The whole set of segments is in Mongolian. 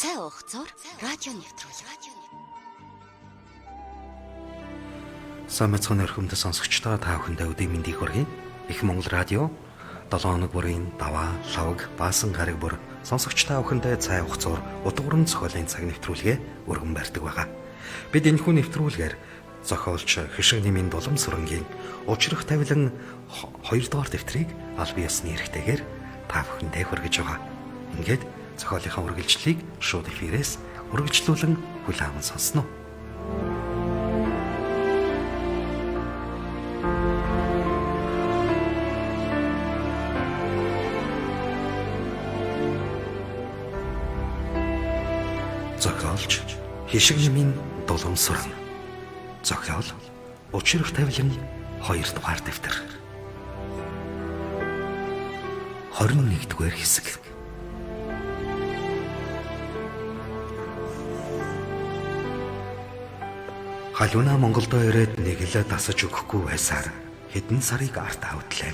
Цай уугцоор радио нэвтрүүлэг. Сайн мэцхан өрхөмдөд сонсогчдоо та бүхэндээ өдөө мэндийг хүргэе. Их Монгол радио 7 хоног бүрийн даваа, лавг, баасан гараг бүр сонсогч та бүхэндээ цай уугцоор удгуурн зохиолын цаг нэвтрүүлгээ өргөн барьдаг байгаа. Бид энэхүү нэвтрүүлгээр зохиолч Хишиг Нэмийн Дулам Сүрэнгийн Учрах тавилан 2 дугаар дэвтрийг аль биесны эрхтэйгээр та бүхэндээ хүргэж байгаа. Ингээд зохиолынхаа үргэлжлэлийг шууд эфирээс үргэлжлүүлэн хүлээн аван сонсноо. Зохиолч Хишиг Нэмийн Дулам Сүрэн. Зохиол Учрах тавилан 2 дугаар дэвтэр. 21-р хэсэг. Халуунаа Монголдо ирээд нэг л дасаж өгөхгүй байсаар хэдэн сарыг арт автлаа.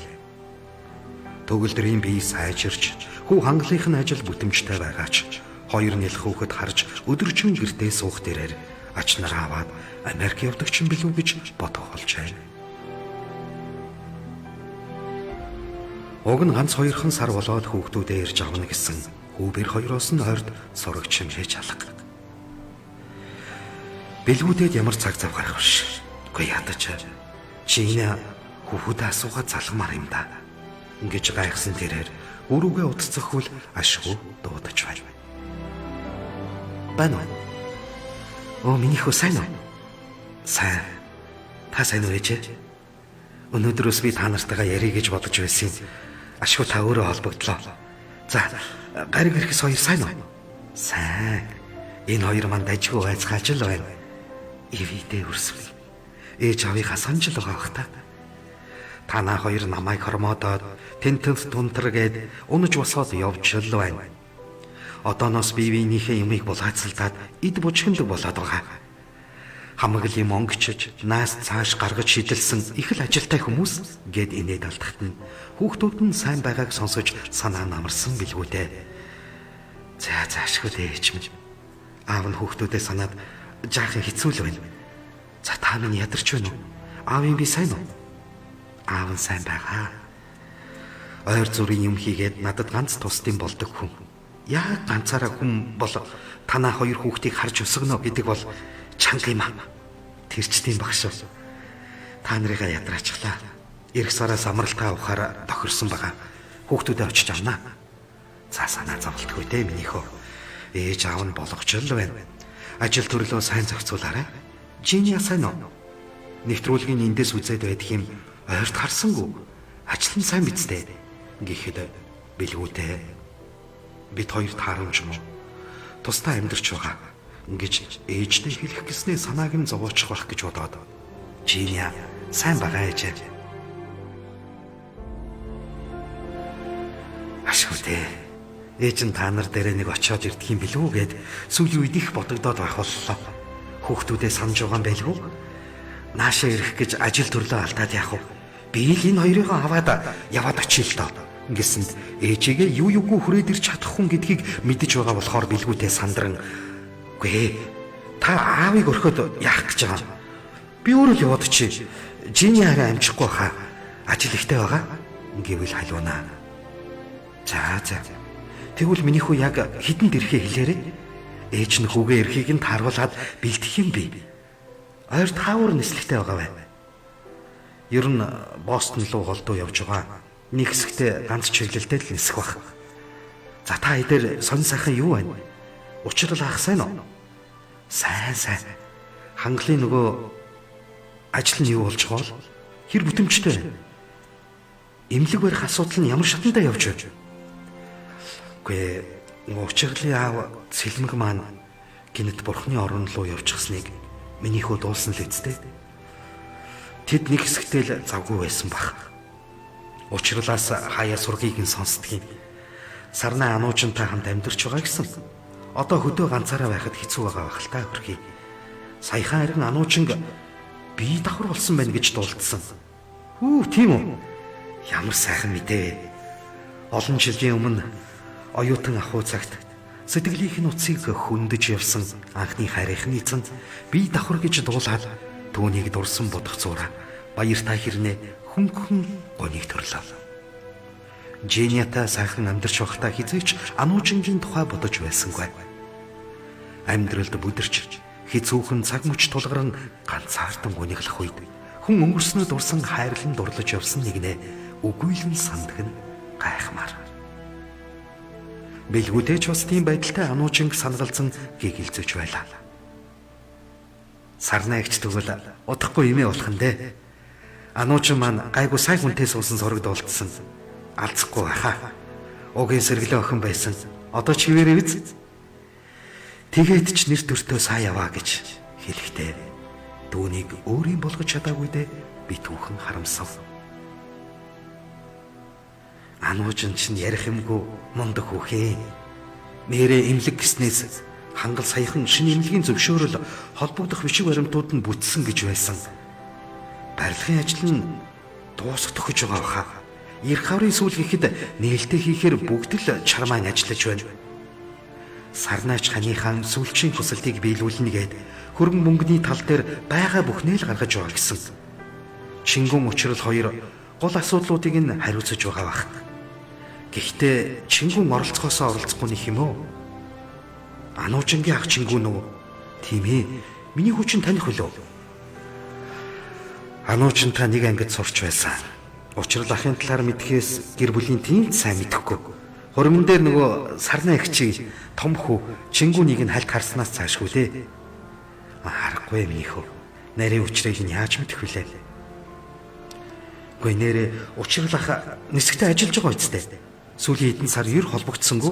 Төгөлдрийн бие сайжирч, хүү хангалынх нь ажил бүтэмжтэй байгаач хоёр нэлэх хүүхэд харж өдөржин гэртээ суух дээрээр ач нараа аваад Америк явдаг ч юм билүү гэж бодох болжээ. Уг нь ганц 2 сар болоод хүүхдүүдээ ирж авна гэсэн хүүбэр хоёроос нь ойрд сурагч хэмжээж алга. Бэлгүүдэд ямар цаг зав гарах биш. Үгүй ядаж чи энэ хүүхүүдээ асуугаад залгамаар юм да. Ингэж гайхсан тэрээр өрөөгөө утцахгүй ашгүй дуудаж байна. Бана. Оо миний хөө сайн уу? Сайн. Та сайн уу ээж? Өнөөдрөөс би та нартайгаа ярих гэж бодож байсан. Ашгүй та өөрөө холбогдлоо. За, гариг ирэхс хоёр сайн уу? Сайн. Энэ хоёр манд ажгүй байцгааж л байна. Ивидээ өрсөв. Ээж авийнхаа санаж л байгаа бах та. Танаа хоёр намайг хормоодоод тэнтэнс тунтаргээд унаж босоод явж л байна. Одооноос биеийнхээ юмыг булгаацалдаад эд бужигндаг болоод байгаа. Хамаг юм онгичж, наас цааш гаргаж шидэлсэн их л ажилтай хүмүүс гэд инээд алдахт нь хүүхдүүд нь сайн байгааг сонсож санаа намарсан билгүй дээ. За заашгүй дээч минь. Аав нь хүүхдүүдээ санаад жаахан хэцүү л байна. За та минь ядарч байна уу? Аавын би сайн уу? Аав нь сайн байгаа. Ойр зүрийн юм хийгээд надад ганц тусдын болдог хүн. Яг ганцаараа хүн бол танаа хоёр хүүхдийг харж өсгөнө гэдэг бол чанга юм аа. Тэр ч тийм багш. Та нарыгаа ядраачлаа. Ирэх сараас амралтаа авахаар тохирсон байгаа. Хүүхдүүдээ очиж авнаа. За санаа зовлтгүй дээ минийхөө. Ээж аав нь болгоч л байна. Ажил төрлөө сайн зохицуулаарай. Жиний сайн уу? Нэвтрүүлгийн эндээс үзээд байдаг юм ойрт харсангүй. Ажил нь сайн бидтэй. Гэхдээ бэлгүүтэй. Бид хоёр таарамж мó. Тусдаа амьдарч байгаа. Ингэж ээжтэй хэлэх гэснээ санааг нь зовоочих байх гэж бодоод. Жиния сайн байгаа ээж. Ашгүй. Ээж нь та нар дээрээ нэг очиод ирдэг юм билүү гэд сүүлийн үед их бодогдоод байх боллоо. Хүүхдүүдээ санаж байгаа юм байлгүй. Наашаа ирэх гэж ажил төрлөө алдаад яах вэ? Би л энэ хоёрыг аваад яваад очие л доо. Ингэсэнд ээжигээ юу юугүй хүрээд ирч чадах хүн гэдгийг мэдэж байгаа болохоор бэлгүүтэй сандран үгүй та аавыг өрхөд яах гэж байгаа. Би өөрөө л яваад чи жиний хараа амжихгүй хаа. Ажил ихтэй байгаа. Гэвэл халуунаа. За. Тэгвэл миний хүү яг хідэнд ирэхээ хэлээрэй. Ээж нь хүүгээ эрхийг нь тааруулаад бэлдэх юм би. Ойр таавар нислэгтэй байгаа бай. Ер нь Бостон руу голдуу явж байгаа. Нэг хэсэгтээ ганц чиглэлтэй л нисэх баг. За та эдгээр сонь сайхан юу байна? Учрал ах сайн уу? Сайн. Хангалын нөгөө ажил нь юу болж байгаа бол хэр бүтэмжтэй байна? Эмнэлэг барих асуудал нь ямар шатандаа явж байна? Үгүй учрлын аав Сэлмэг маань гинэт бурхны орон руу явчихсныг миний хүү дуулсан л эцтэй. Тэд нэг хэсэгтээ л завгүй байсан баг. Учрлаас хаяа сургийг нь сонсдог юм. Сарнаа ануучинтай хамт амьдарч байгаа гэсэн. Одоо хөдөө ганцаараа байхад хэцүү байгаа байх л та хөрхий. Саяхан харин ануучин бие давхар болсон байна гэж дуулдсан. Хүү тийм үү? Ямар сайхан мэдээ. Олон жилийн өмнө оюутан ахуй цагт Сэтгэлийнх нь утсыг хөндөж явсан анхны хайрынхны эзэн би давхар гэж дуулаад түүнийг дурсан бодох зураа баяртай хэрнээ хөнгөн гоныг төрлөө. Женята сайхан амьдарч байхдаа хизээч ануужингийн тухай бодож байсангүй. Амьдралд бүдэрч хизүүхэн цаг мөч тулгарн ганцаардан гуниглах үед хүн өнгөрснөд дурсан хайрлан дурлаж явсан нэгнээ үгүйлэн санддаг нь гайхмаар. Бэлгүүдээ ч бас тийм байдалтай ануужинг санагалзан гэгэлзэж байлаа. Сарнаагч тэгвэл удахгүй имээ болох нь дээ. Ануучин маань гайгүй сайн хүнтэй суусан зурагд олдсон. Алцахгүй баха. Угийн сэргэлэн охин байсан. Одоо ч хിവэрээ биз? Тэгээд ч нэр төртөө сайн яваа гэж хэлэхдээ түүнийг өөрийн болгож чадаагүй дээ би түүхэн харамсав. Ануужин чинь ярих юмгүй мундаг хүүхээ. Нэрээ имлэг гиснээс хангал саяхан шинэ имлэгийн зөвшөөрөл холбогдох бичиг баримтууд нь бүтсэн гэж байсан. Барилгын ажил нь дуусах төхөж байгаа баха. Ирэх хаврын сүүл гэхэд нээлттэй хийхээр бүгд л чармаан ажиллаж байна. Сарнаач ханыхан сүүлчийн хүсэлтийг биелүүлнэ гээд хөргөн мөнгөний тал дээр байгаа бүхнээ л гаргаж байгаа гэсэн. Чингүн учрал хоёр гол асуудлуудыг нь хариуцаж байгаа бах. Гэхдээ Чингүн оролцохоосоо оролцохгүй нэх юм уу? Ануужингийн ах Чингүн үү? Тийм ээ. Миний хүчин таних үлээ. Ануужин та нэг ангид сурч байсан. Учрал ахын талаар мэдхээс гэр бүлийн тийм сайн мэдэхгүй. Хөрмөн дээр нөгөө сарна ихчийг том хүү Чингүнийг нь хальт харснаас цаашгүй дээ. Харахгүй минийхөө. Нарийн учрыг нь яаж мэдэх вүлээ? Гүй нэрээ учрал ах нисгтээ ажиллаж байгаа үстэй. Сүүлийн хэдэн сар ер холбогдсонгүй.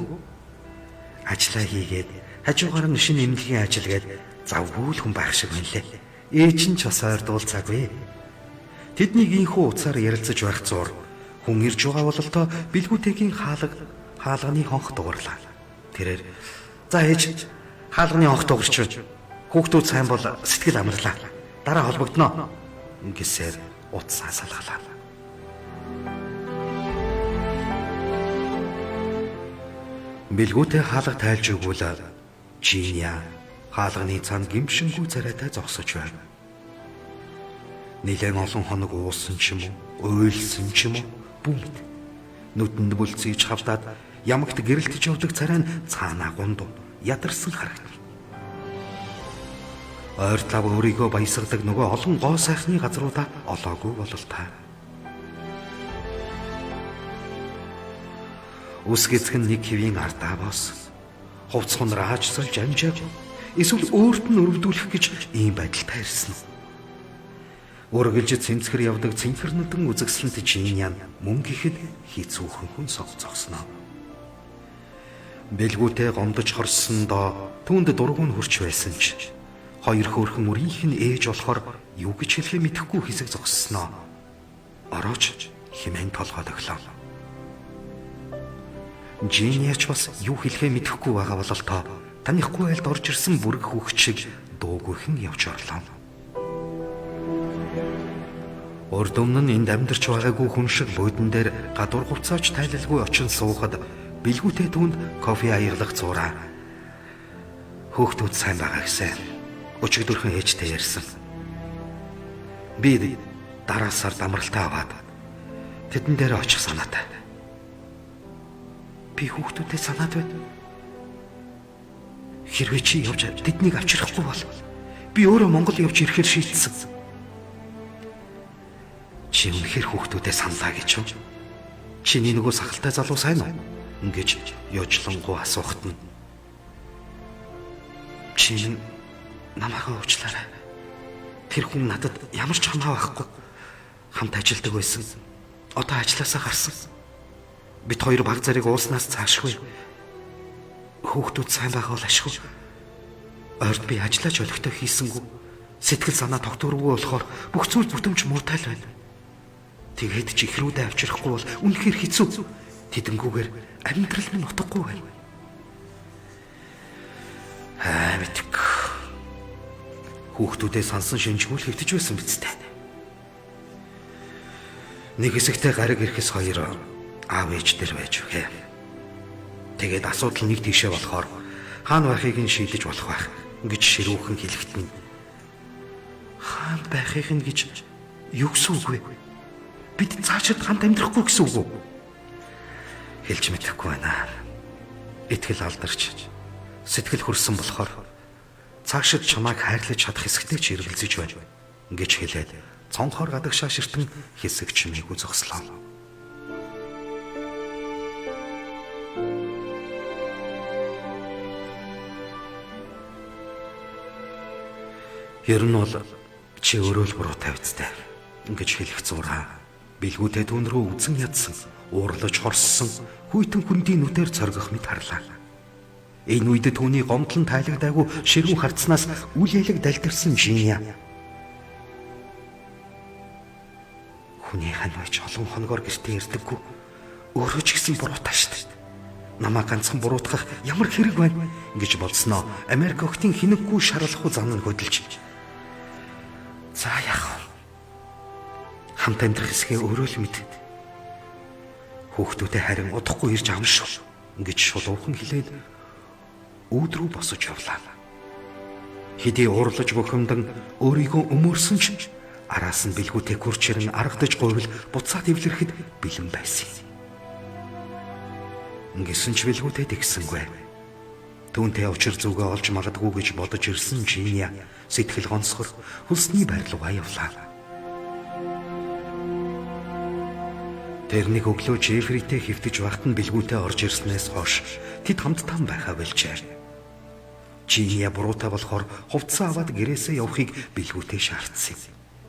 Ажлаа хийгээд хажуугаар нь шинэ эмнэлгийн ажил гээд завгүй л хүн байх шиг байна лээ. Ээж нь ч бас ойрдуулцаагүй. Тэднийг инхүү уцаар ярилцаж байх зур хүн ирж байгаа бололтоо бэлгүүтэйгийн хаалганы хонх дугарлаа. Тэрээр за ээж хаалганы хонх дугарч байна. Хүүхдүүд сайн бол сэтгэл амарлаа. Дараа холбогдно гэсээр утсаа салгалаа. Бэлгүүтэй хаалга тайлж өгвөл Чиня хаалганы цаанд гимшингүй царайтай зогсож байна. Нилээн олон хоног уусан ч юм уу, уйлсан ч юм уу, бүмт нүдэнд бүлцэж хавдаад ямагт гэрэлтэж явдаг царай нь цаанаа гундуу ядарсан харагдана. Ойртлав өөрийгөө баясгадаг нөгөө олон гоо сайхны газруудаа олоогүй бололтой. Ус гэцгэн нэг хэвийн ардаа бос. Хувцхан раажсалж амжааг эсвэл өөрт нь өрөвдүүлэх гэж ийм байдалтай ирсэн. Өргөлж цэнцгэр явдаг цэнхэрнүүдэн үзэгсэлэнт Чинян мөнгө ихэд хизүүхэн хүн зогсноо. Бэлгүүтэй гомдож хорсон доо түүнд дургуун хурч байсан ч хоёр хөөрхөн үрийнх нь ээж болохоор юу гэж хэлэхээ мэдэхгүй хэсэг зогссноо. Орооч хэмээн толгойд өглөө. Жинияч бас юу хэлэхээ мэдэхгүй байгаа бололтоо танихгүй айлд орж ирсэн бүрэг хүүхэд шиг дуугүйхэн явж орлоо. Урд өмнө нь энд амьдарч байгаагүй хүн шиг буудан дээр гадуур хувцаач тайлалгүй очин суухад бэлгүүтэй түүнд кофе аяглах зураа. Хүүхдүүд сайн байгаа гэсэн өчигдөрхөн ээжтэй ярьсан. Би дараа сард амралтаа аваад тэдэн дээр очих санаатай. Би хүүхдүүдэд санаад байна. Хэрвээ чи явж тэднийг авчрахгүй бол би өөрөө Монгол явж ирэхээр шийдсэн. Чи үнэхээр хүүхдүүдэд саналаа гэж юу? Чиний нөгөө сахалтай залуу сайн уу? Ингэж ёжлонгуу асуухт нь чи намайг уучлаарай. Тэр хүн надад ямар ч хамаа байхгүй. Хамт ажилладаг байсан. Одоо ажилласаа гарсан. Бид хоёр баг зарыг ууснаас цаашгүй. Хүүхдүүд сайн байгаа бол ашгүй. Ойрд би ажиллаж олигтой хийсэнгүү. Сэтгэл санаа тогтворгүй болохоор бүх зүйл бүтэмж муутай л байна. Тэгээд чи ихрүүдээ авчрахгүй бол үнэхээр хэцүү. Тэдэнгүүгээр амьдрал минь утгагүй байна. Мэдэх. Хүүхдүүдээ сансан шинжгүүл хэвтэж байсан биз дээ. Нэг хэсэгтээ гариг ирэхс хоёр аав ээж дээр байж өгье. Тэгээд асуудал нэг тийшээ болохоор хаана байхыг нь шийдэж болох байх гэж ширүүхэн хэлэхэд нь хаана байхыг нь гэж юу гэсэн үг вэ? Бид цаашид хамт амьдрахгүй гэсэн үг үү? Хэлж мэдэхгүй байна. Итгэл алдарч сэтгэл хүрсэн болохоор цаашид чамайг хайрлаж чадах хэсэгтэй ч эргэлзэж байна гэж хэлээд цонхоор гадагшаа ширтэн хэсэг чимээгүй зогслоо. Ер нь бол чи өөрөө л буруу тавьцтай гэж хэлэх зураа бэлгүүтэй түүн рүү үзэн ядсан, уурлаж хорссон хүйтэн хүндийн нүдээр цоргох мэт харлаа. Энэ үед түүний гомдлон тайлагдаагүй ширүүн харцнаас үл ялэг далдирсан Жиния. Хүний хань байж олон хоногор гэртээ ирдэггүй. Өөрөө ч гэсэн буруутай шүү дээ. Намаа ганцхан буруутгах ямар хэрэг байна гэж болсноо Америк охтын хинэггүй шарлахгүй зан нь хөдөлж. За яах вэ? Хамт амьдрах хэсгээ өөрөө л мэд. Хүүхдүүдээ харин удахгүй ирж авна шүү гэж шулуухан хэлээд өөдрөө босож явлаа. Хэдий уурлаж бухимдан өөрийгөө өмөрсөн ч араас нь бэлгүүтэй гүрч ирэн аргадаж гойвол буцаад эвлэрэхэд бэлэн байсан. Ингэсэн ч бэлгүүтэй тэгсэнгүй. Түүнтэй учир зүгээ олж магадгүй гэж бодож ирсэн Жиния сэтгэл гонсгор хөлсний байрлуугаа явлаа. Тэр нэг өглөө Жефритэй хэвтэж багт нь бэлгүүтэй орж ирснээс хойш тэд хамтдаа байхаа болжээ. Жиния буруутай болохоор хувцас аваад гэрээсээ явахыг бэлгүүтэй шаардсан.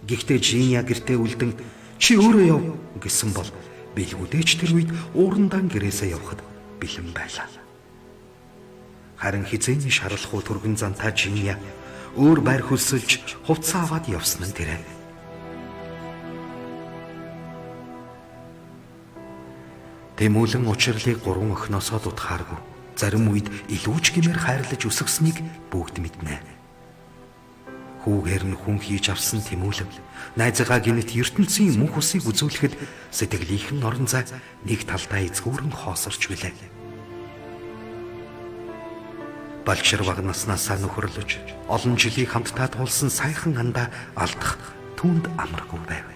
Гэхдээ Жиния гэртээ үлдэн чи өөрөө яв гэсэн бол бэлгүүдээч тэр үед уурандаа гэрээсээ явахад бэлэн байлаа. Харин хизээний шарлахгүй түргэн зантаа Жиния өөр байр хөлсөлж хувцас аваад явсан нь тэрэ. Тэмүүлэн учирлыг 3 охиноосоо дутхааргүй. Зарим үед илүү ч гэмээр хайрлаж өсгсөнийг бүгд мэднэ. Хүүгээр нь хүн хийж авсан Тэмүүлэн найзгаа гинэт ертөнцийн мөнх усыг үзүүлэхэд сэтгэлийнхэн орон зай нэг талдаа эзгүүрэн хоосорч билээ. Балчир баг наснаасаа нөхөрлөж олон жилийг хамтдаа туулсан саяхан андаа алдах түүнд амаргүй байв.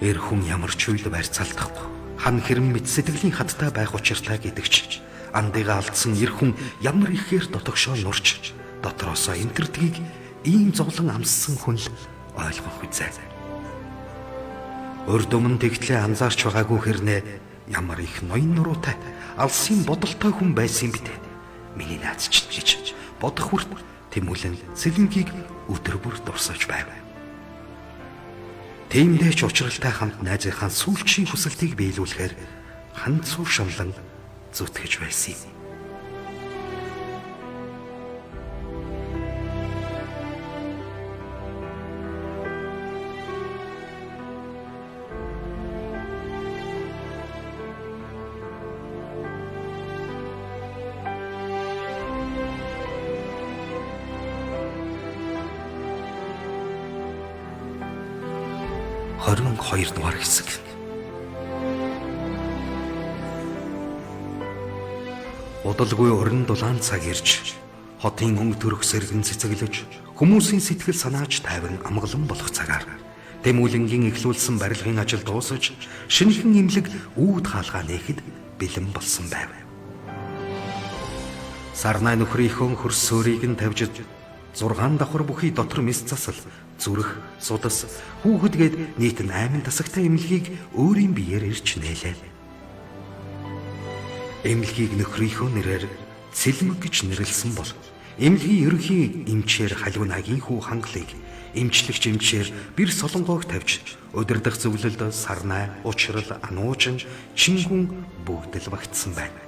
Эр хүн ямар ч үед барьцаалдахгүй хан хэрэм мэд сэтгэлийн хаттай байх учиртай гэдэгч андыгаа алдсан эр хүн ямар ихээр дотогшоо нурч дотроосоо энтердгийг ийм зовлон амссан хүн л ойлгох үзээ. Урд өмнө тэгтлээ анзаарч байгаагүй хэрнээ ямар их ноён нуруутай алсын бодолтой хүн байсан бит. Миний наац ч гэж бодох хүрт Тэмүүлэн сэлэнгийг өдөр бүр дурсаж байв. Тиймдээ ч учралтай хамт найзынхаа сүүлчийн хүсэлтийг биелүүлэхээр ханцуу шамлан зүтгэж байсан юм. Хоёр дугаар хэсэг. Удалгүй уран дулаан цаг ирж хотын өнгө төрөх сэргэн цэцэглэж хүмүүсийн сэтгэл санааж тайван амгалан болох цагаар Тэмүүлэнгийн эхлүүлсэн барилгын ажил дуусаж шинэхэн имлэг үүд хаалгаа нээхэд бэлэн болсон байв. Сарнай нөхрийнхөө хөрс суурийг нь тавьж 6 давхар бүхий дотор мэс засал зүрх, судас, хүүхэдгээд нийт 8 тасагтай эмнэлгийг өөрийн биеэр ирж нээлээ. Эмнэлгийг нөхрийнхөө нэрээр Цэлмэг гэж нэрлсэн бол эмнэлгийн ерөнхий эмчээр Халиунагийн хүү хангалыг эмчлэгч эмчээр бэр солонгоог тавьж удирдах зөвлөлд Сарнай, Учрал, Ануужин, Чингүн бүгд л багтсан байна.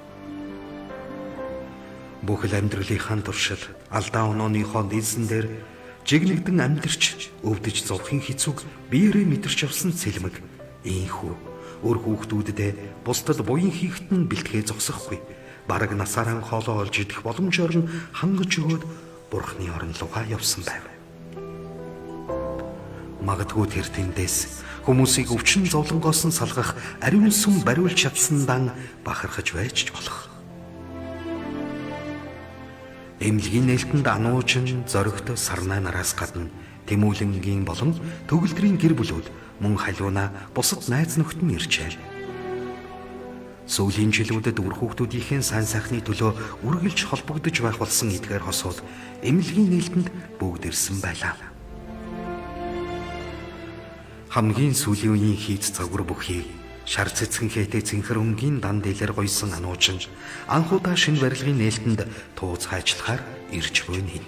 Бүхэл амьдралынхаа туршид алдаа онооныхоо дийсэн дээр жигнэгдэн амьдэрч өвдөж зовхын хэцүүг биеэрээ мэдэрч явсан Цэлмэг ийхүү өр хүүхдүүдэд бусдад буян хийхэд нь бэлтгээ зогсохгүй бараг насаараа хоолоо олж идэх боломжоор нь хангаж өгөөд бурхны орон руугаа явсан байв. Магадгүй тэр тэндээс хүмүүсийг өвчин зовлонгоос нь салгах ариун сүм бариулж чадсандаа бахархаж байж болох. Эмнэлгийн нээлтэнд ануучин, зоригт, сарнай нараас гадна Тэмүүлэнгийн болон төгөлдрийн гэр бүлүүд мөн халиунаа бусад найз нөхд нь иржээ. Сүүлийн жилүүдэд үр хүүхдүүдийн сайн сайхны төлөө үргэлж холбогдож байх болсон эдгээр хосууд эмнэлгийн нээлтэнд бүгд ирсэн байлаа. Хамгийн сүүлийн үеийн хийц загвар бүхий шар цэцгэн хэтэ цэнхэр өнгийн дан дэлэр гойсон ануучин анхудаа шинэ барилгын нээлтэнд тууз хайчлахаар ирж буйна.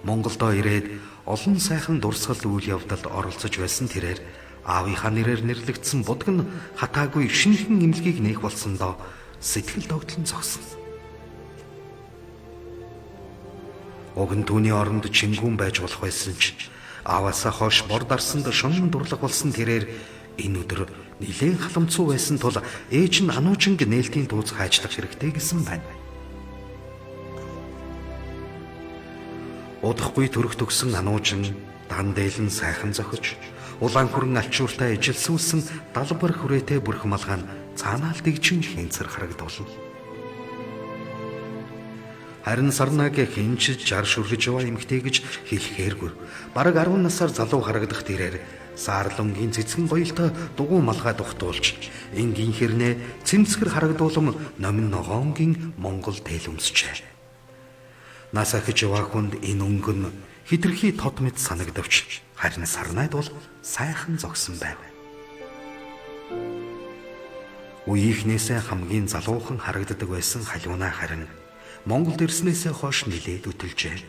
Монголдо ирээд олон сайхан дурсгал үйл явдалд оролцож байсан тэрээр аавынхаа нэрээр нэрлэгдсэн будг нь хатаагүй шинэхэн эмнэлгийг нээх болсондоо сэтгэл догтлон зогсно. Уг нь түүний оронд чингүүн байж болох байсан ч ааваасаа хойш бор дарсанд шунан дурлаг болсон тэрээр энэ өдөр нэлээд халамцуу байсан тул ээж нь ануужинг нээлтийн тууз хайчлах хэрэгтэй гэсэн байна. Удахгүй төрөх төгсөн ануужин дан дээлэн сайхан зохиж улаан хүрэн алчууртай ижилсүүлсэн далбар хүрээтэй бүрх малгай нь цаанаал дэгжин хэнцэр харагдуулна. Харин Сарнаг хинчиж жар шүргэж яваа эмэгтэй гэж хэлэхээргүй. Бараг 10 насаар залуу харагдах тэрээр саарлонгийн цэцгэн гоёлтой дугуй малгай дугтуулж энгийн хэрнээ цэмцгэр харагдуулан номин ногоонгийн Монгол тэлэмсжээ. Нас ахиж яваа хүнд энэ өнгө нь хитрхи тод мэд санагдавч харин Сарнайд бол сайхан зогсон байв. Үеийнхнээсээ хамгийн залуухан харагддаг байсан халиунаа харин Монголд ирснээсээ хойш нилээд өтөлжээ.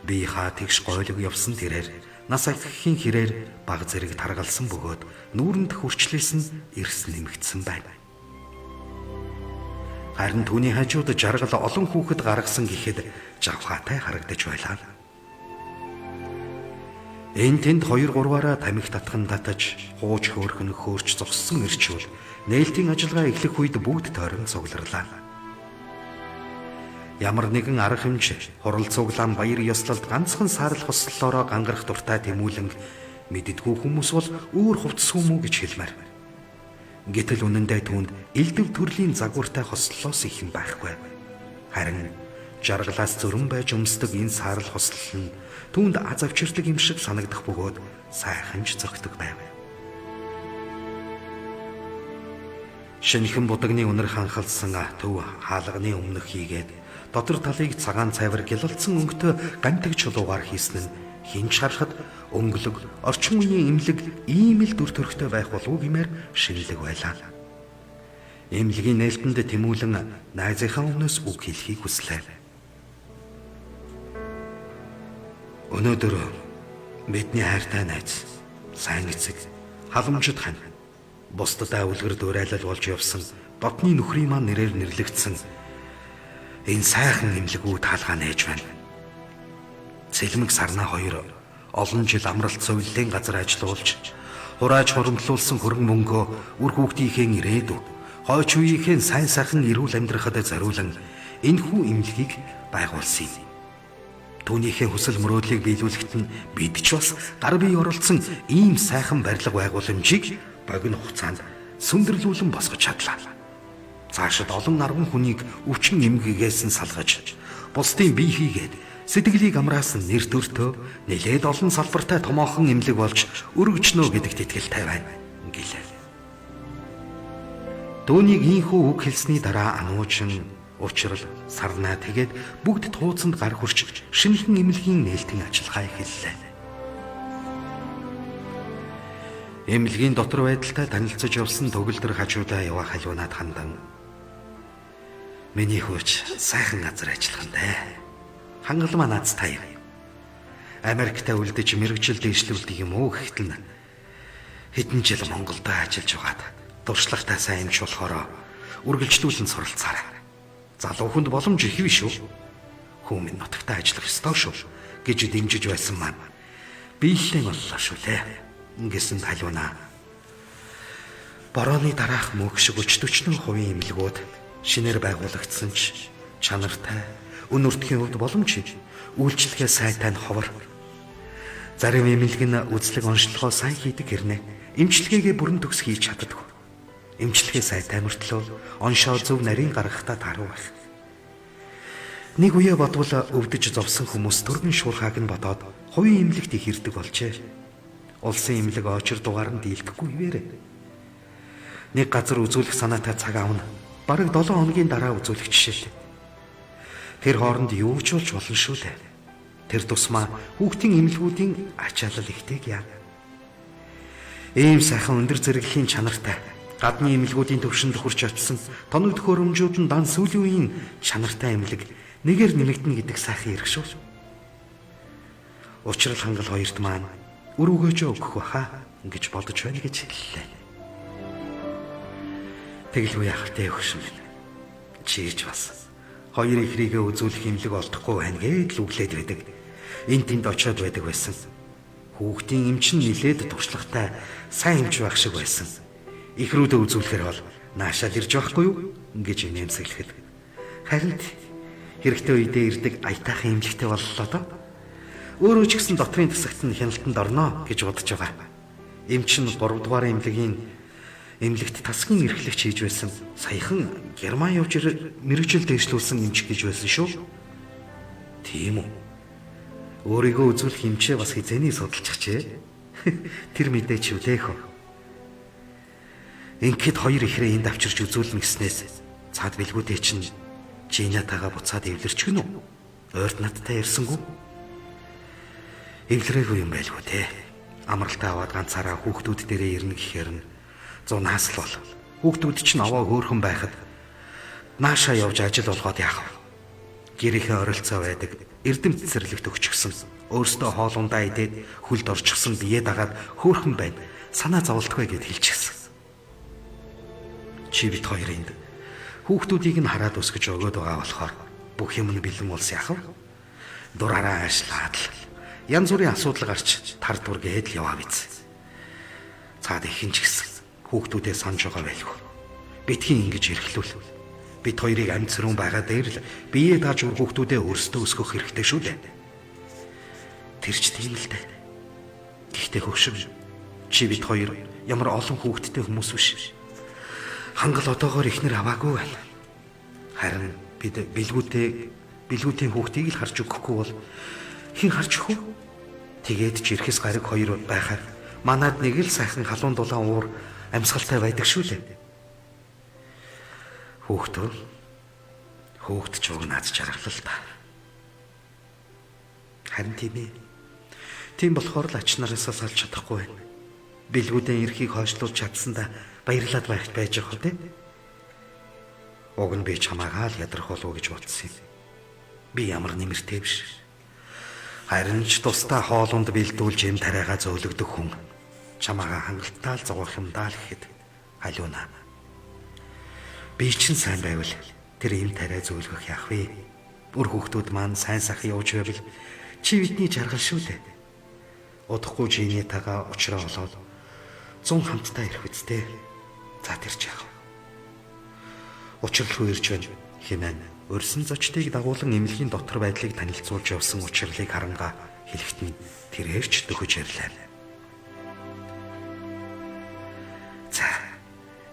Би хаа тэгш гойлог явсан тэрээр нас ахихийн хэрээр баг зэрэг таргалсан бөгөөд нүүрэнд хүрчлээс нь эрс нэмэгдсэн байна. Харин түүний хажууд жаргал олон хүүхэд гаргасан гэхэд жавхаатай харагдаж байлаа. Энд тэнд 2-3-аараа тамхи татхан татаж, хууч хөөрхөн хөөрч зогссон ирчүүл нээлтийн ажиллагаа эхлэх үед бүгд тойрон цугларлаа. Ямар нэгэн арга хэмжээ, хурал цуглаан баяр ёслолд ганцхан саарл хослолоороо гангарах дуртай Тэмүүлэн мэддэггүй хүмүүс бол өөр хувцс юм уу гэж хэлмээр. Гэтэл үнэндээ түүнд элдв төрлийн загвартай хослолоос их юм байхгүй. Харин жаргалаас зөрөн байж өмсдөг энэ саарл хослол нь түүнд аз авчирдаг юм шиг санагдах бөгөөд сайхан ч зөгтөг байв. Шинэхэн будагны үнэр ханхалсан төв хаалганы өмнөх хийгээд дотор талыг цагаан цайвар гялалцсан өнгөтэй гантэг чулуугаар хийсэн нь хинч харахад өнгөлөг орчин үеийн эмнэлэг ийм л дүр төрхтэй байх болов уу гэмээр шинэлэг байлаа. Эмнэлгийн нээлтэнд Тэмүүлэн найзынхаа өмнөөс үг хэлхийг хүслээ. Өнөөдөр бидний хайртай найз, сайн эцэг, халамжид хань, бусдад үлгэр дуурайлал болж явсан дотны нөхрийн маань нэрээр нэрлэгдсэн энэ сайхан эмнэлгүү таалгаа нээж байна. Цэлмэг Сарнаа хоёр олон жил амралт сувиллын газар ажиллуулж, хурааж хуримтлуулсан хөрөнгө мөнгөө үр хүүхдийнхээ ирээдүй, хойч үеийнхээ сайн сайхан эрүүл амьдрахад зориулан энэхүү эмнэлгийг байгуулсан юм. Түүнийхээ хүсэл мөрөөдлийг биелүүлэхэд нь бид ч бас гар бие оролцсон ийм сайхан барилга байгууламжийг богино хугацаанд сүндэрлүүлэн босгож чадлаа. Цаашид олон арван хүнийг өвчин эмгэгээс нь салгаж, бусдын бие хийгээд сэтгэлийг амраас нь нэр төртөө нэлээд олон салбартай томоохон эмнэлэг болж өргөжнө гэдэгт итгэлтэй байна гэлээ. Түүнийг ийхүү үг хэлсний дараа ануужин учрал Сарнаа тэгээд бүгд тууцанд гар хүрч шинэхэн эмнэлгийн нээлтийн ажиллагаа эхэллээ. Эмнэлгийн дотор байдалтай танилцж явсан төгөлдөр хажуудаа яваа халиунаад хандан миний хөөч сайхан газар ажиллахантай. Хангалмаа наацтай юм. Америкта үлдэж мэрэгжил дэвшлүүлдэг юм уу гэхтэл хэдэн жил Монголд ажиллаж байгаад дуршлагтай сайн юмч болохоор үргэлжлүүлэн суралцаарай. Залуу хүнд боломж их биш шүү. Хүмүүс нутагтаа ажиллах ёстой шүү гэж дэмжиж байсан маань биелэлэн боллоо шүү лээ. Ингэсэн халиунаа. Борооны дараах мөнх шиг 40-40% эмнэлгүүд шинээр байгуулагдсан ч чанартай, өнөртгийн хувьд боломж үйлчлэгээ сайтай нь ховор. Зарим эмнэлэг нь үзлэг онцлогоо сайн хийдэг хэрнээ эмчилгээгээ бүрэн төгс хийж чаддаг. Эмчилгээ сайтай мөртлөө оншоо зөв нарийн гаргахтаа таруу байх. Нэг үе бодвол өвдөж зовсон хүмүүс төргөн шуурхааг нь бодоод хувийн имлэгт их ирдэг болжээ. Улсын имлэг очир дугаар нь дийлдэхгүй хിവэрэ. Нэг газар үзүүлэх санаатай цаг аавна. Бараг 7 хоногийн дараа үзүүлэх жишээ. Тэр хооронд юу ч болж болно шүү дээ. Тэр тусмаа хүүхдийн имлгүүдийн ачаалал ихтэйг яа. Ийм сайхан өндөр зэрэглэлийн чанартай гадны имлгүүдийн төвшөнд хүрч очсон тоног төхөөрөмжүүд нь дан сүүлийн үеийн чанартай имлэг нэгээр нэмэгдэнэ гэдэг сайхан ирэх шүү. Учрал хангал хоёрт маань өрөвгөөж өгөх баха гэж бодож байна гэж хэллээ. Тэгэлгүй яхалтай өгшин байна. Чийж бас хоёр ихрийгээ үзүүлэх имлэг олдохгүй байна гэж л үглээд байдаг. Энд тэнд очиод байдаг байсан. Хүүхдийн эмч нь нилээд туршлагатай сайн эмч байх шиг байсан. Ихрүүдээ үзүүлэхээр бол наашаал ирж байхгүй юу гэж нэмсэглэхэд. Харин хэрэгтэй үедээ ирдэг аятайхан эмчтэй боллоо доо. Өөрөө ч гэсэн дотрын тасагт нь хяналтанд орно гэж бодож байгаа. Эмч нь 3 дугаар эмнэлэгт тасгийн эрхлэгч хийж байсан. Саяхан Герман явж мэрэгжил дэвшлүүлсэн эмч гэж байсан шүү. Тийм үү. Өөрийгөө үзүүлэх эмчээ бас хизээний судалчихжээ. Тэр мэдээч юу лээх вэ? Ингээд хоёр ихрээ энд авчирч үзүүлнэ гэснээс цаад бэлгүүдээ чинь Жинатаага буцаад эвлэрч гинүү. Ойрд надтай ярьсангүй. Эвлэрээгүй юм байлгүй те. Амралтаа аваад ганцаараа хүүхдүүд дээрээ ирнэ гэхээр нь зунаас л бол. Хүүхдүүд чинь аваа хөөрхөн байхад наашаа явж ажил болгоод яах вэ? Гэрийнхээ оролцоо байдаг. Эрдэм цэцэрлэгт өгчихсөн. Өөртөө хоолундаа идээд хүлд орчихсон бие дагаад хөөрхөн байна. Санаа зовлтгүй гэд хэлчихсэн. Чи бит хоёр энд хүүхдүүдийг нь хараад өсгөж өгöd байгаа болохоор бүх юм нь бэлэн болсон яах вэ? Дураараа ажиллаад л янз бүрийн асуудал гарч тар тургээд л яваа биз. Цаад ихэн ч гэсэн хүүхдүүдээ санаж байгаа байлгүй. Битгий ингэж эрхлүүл. Бид хоёрыг амьд сэрүүн байгаа дээр л бие дааж үр хүүхдүүдээ өөрсдөө өсгөх хэрэгтэй шүү дээ. Тэр ч тийм л дээ. Гэхдээ хөвшив. Чи бид хоёр ямар олон хүүхдтэй хүмүүс биш. Хангал одоогоор ихнэр аваагүй байна. Харин бид бэлгүүтийн хүүхдийг л харж өгөхгүй бол хэн харж өгөх вэ? Тэгээд ч ирэхс гараг хоёр байхаар манад нэг л сайхан халуун дулаан уур амьсгалтай байдаг шүү дээ. Хүүхд ч уг наад жаргалал та. Харин тийм ээ. Тийм болохоор л ач нараасаа салж чадахгүй байна. Бэлгүүдэн эрхийг хойшлуулж чадсандаа баярлаад байж байгаа те. Уг нь би чамаагаа л ядрах болов уу гэж бодсон юм. Би ямар нэмэртэй биш. Харин ч тусдаа хоолунд бэлдүүлж юм тариагаа зөөлөгдөх хүн. Чамаагаа хангалттай л зогоох юм даа л гэхэд халиуна. Би чинь сайн байвал тэр юм тариа зөөлгөх яах вэ? Бүр хүүхдүүд маань сайн сайхан явж байвал чи бидний жаргал шүү дээ. Удахгүй Жинатаага уучраа болоод 100 хамтдаа ирэх үстэй. За тэр ч яах вэ? Учрал руу ирж байна хэмээн өрсөн зочдыг дагуулan эмнэлгийн дотор байдлыг танилцуулж явсан учрлыг харангаа хэлэхэд нь тэрээрч дөхөж ярьлаа. За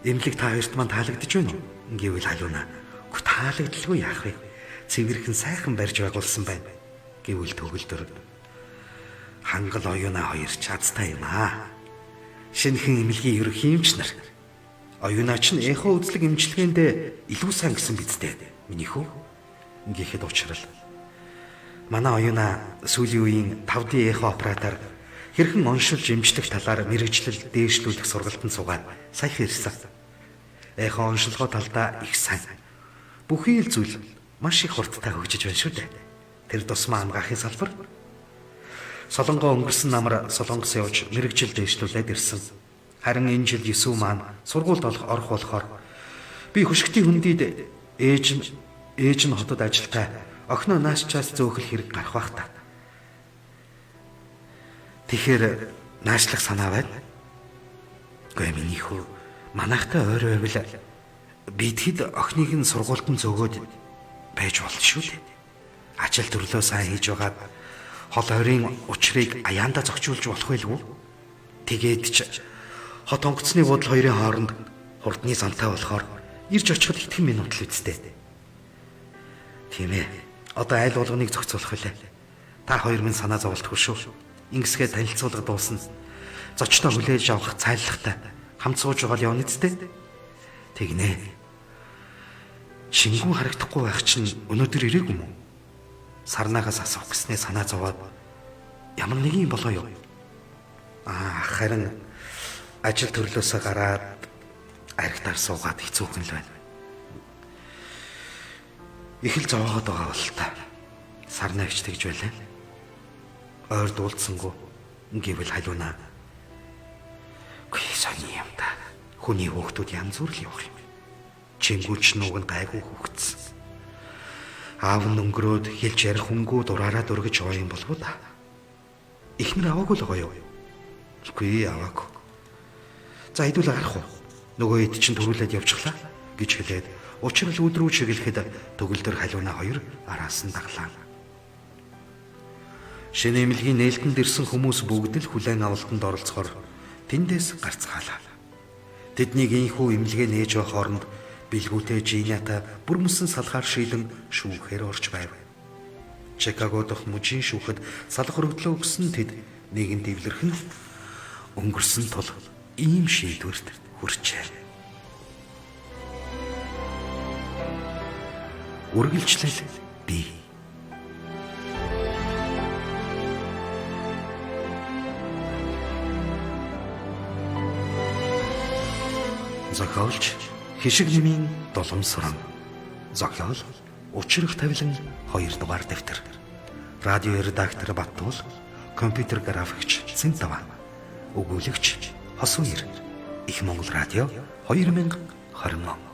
эмнэлэг та хоёрт маань таалагдж байна уу? Гэвэл халуунаа. Гү таалагдaltaгүй яах вэ? Цэвэрхэн сайхан барьж байгуулсан байна. Гэвэл төгөлдөр хангал оюунаа хоёр чадтай юм аа. Шинэхэн эмнэлгийн ерөнхий эмч нар. Оюунаа ч эхо үзлэг эмчилгээндээ илүү сайн гэсэн бидтэй. Миний хүү. Ингээд уучрал. Манай оюунаа сүүлийн үеийн 5D эхо оператор хэрхэн оншилж эмчлэх талаар мэрэгчлэл дээшлүүлэх сургалтанд суугаад саяхан ирсэн. Эхо оншилгоо талдаа их сайн. Бүхий л зүйл маш их хурдтай хөгжиж байна шүү дээ. Тэр тусмаа амгаахын салбар. Солонгоо өнгөрсөн намар Солонгос явж мэрэгжил дээшлүүлээд ирсэн. Харин энэ жил Есүс маань сургуульд орох болохоор би хөшгтийн хүндийд ээж нь хотод ажилтай охиноо наашчаас зөөхөл хэрэг гарах бах та. Тэгэхээр наашлах санаа байна. Гэхдээ миний хүү манайхтай ойр байвал бидэд охиныг нь сургуульд нь зөөгөөд байж болно шүү дээ. Ажил төрлөө сайн хийж байгаад хол ойрын учрыг аяанда зохицуулж болох байлгүй. Тэгээд ч хот онгоцны буудал хоёрын хооронд хурдны зантай болохоор ирж очиход итгэн минут л үсттэй. Тийм ээ. Одоо айл болгоныг зохицуулах үлээ. Та хоёр минь санаа зовлтгүй шүү. Ингэсгээ танилцуулга дуусна. Зочдоо хүлээж авах цайлахтай хамт сууж байгаа явна үстэй. Тэгнэ. Шингүү харагдахгүй байх чинь өнөөдөр ирээгүй юм уу? Сарнаагаас асуух гэснээ санаа зовоод ямар нэг юм болоо юу? Харин ажил төрлөөсөө гараад архитаар суугаад хэцүүхэн л байна. Их л зовоогод байгаа бол та. Сарнаагч тэгж байлаа. Ойр дуулдсангүй гэвэл халуунаа. Гүй сони юм та. Хүний хүүхдүүд янз бүр л явах юм. Чингүүч нууг нь гайгүй хүүхдсэн. Аав нь өнгөрөөд хэлж ярих хөнгөө дураараа дургиж байгаа юм болов уу та? Ихнэр аваагүй л байгаа юу? Үгүй аваагүй. За хэдүүл гарах уу? Нөгөө хэд чинь төрүүлээд явчихлаа гэж хэлээд учрал өдрөө чиглэхэд төгөлдөр халуунаа хоёр араас нь даглаа. Шинэ эмнэлгийн нээлтэнд ирсэн хүмүүс бүгд л хүлээн авалтанд оролцохоор тэндээс гарцгаалаа. Тэднийг ийхүү эмнэлгээ нээж байх хооронд бэлгүүтэй Жината бүрмөсөн салгаар шийдэн шүүхээр орж байв. Чикаго дахь мужийн шүүхэд салгар өгдлөө өгсөн тэд нэгэн дэвлэрхэн өнгөрсөн тул ийм шийдвэрт хүрчээ. Үргэлжлэл бий. Зохиолч Хишиг нэмийн Долом суран. Зохиол Учрах тавилан 2 дугаар дэвтэр. Радио редактор Баттуул, компьютер графикч Цэнтава. Өгүүлэгч Хосууир. Их Монгол радио 2020.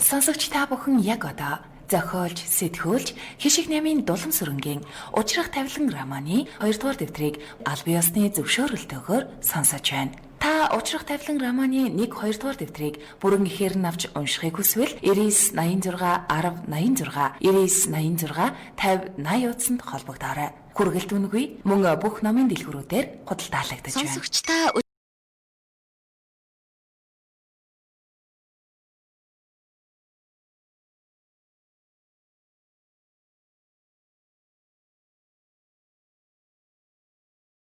Сонсогч та бүхэн яг одоо зохиолж, сэтгүүлж, Хишиг нэмийн Дулам сүрэнгийн Учрах тавилан романы 2 дугаар дэвтрийг аль биесны зөвшөөрөлтөөр сонсож байна. Та Учрах тавилан романы 1-2 дугаар дэвтрийг бүрэн ихээр нь авч уншихыг хүсвэл 9986 1086 9986 5080 утсанд холбогдоорой. Хүргэлт үнэгүй мөн бүх номын дэлгүүрүүдээр худалдаалагдаж байна. Сонсогч та